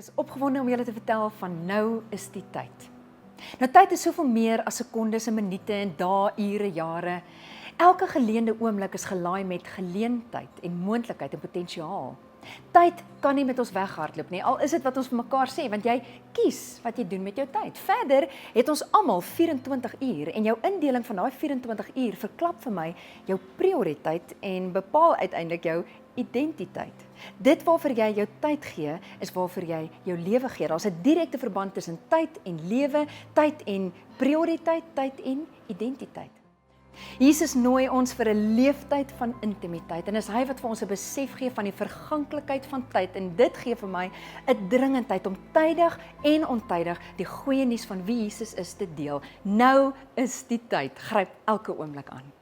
is opgewonde om julle te vertel van nou is die tyd. Nou tyd is soveel meer as sekondes en minute en dae, ure, jare. Elke geleende oomblik is gelaai met geleentheid en moontlikheid en potensiaal. Tyd kan nie met ons weghardloop nie, al is dit wat ons vir mekaar sê, want jy kies wat jy doen met jou tyd. Verder het ons almal 24 uur en jou indeling van daai 24 uur verklap vir my jou prioriteit en bepaal uiteindelik jou identiteit. Dit waarvoor jy jou tyd gee, is waarvoor jy jou lewe gee. Daar's 'n direkte verband tussen tyd en lewe, tyd en prioriteit, tyd en identiteit. Jesus nooi ons vir 'n leeftyd van intimiteit en is hy wat vir ons 'n besef gee van die verganklikheid van tyd en dit gee vir my 'n dringendheid om tydig en ontydig die goeie nuus van wie Jesus is te deel. Nou is die tyd. Gryp elke oomblik aan.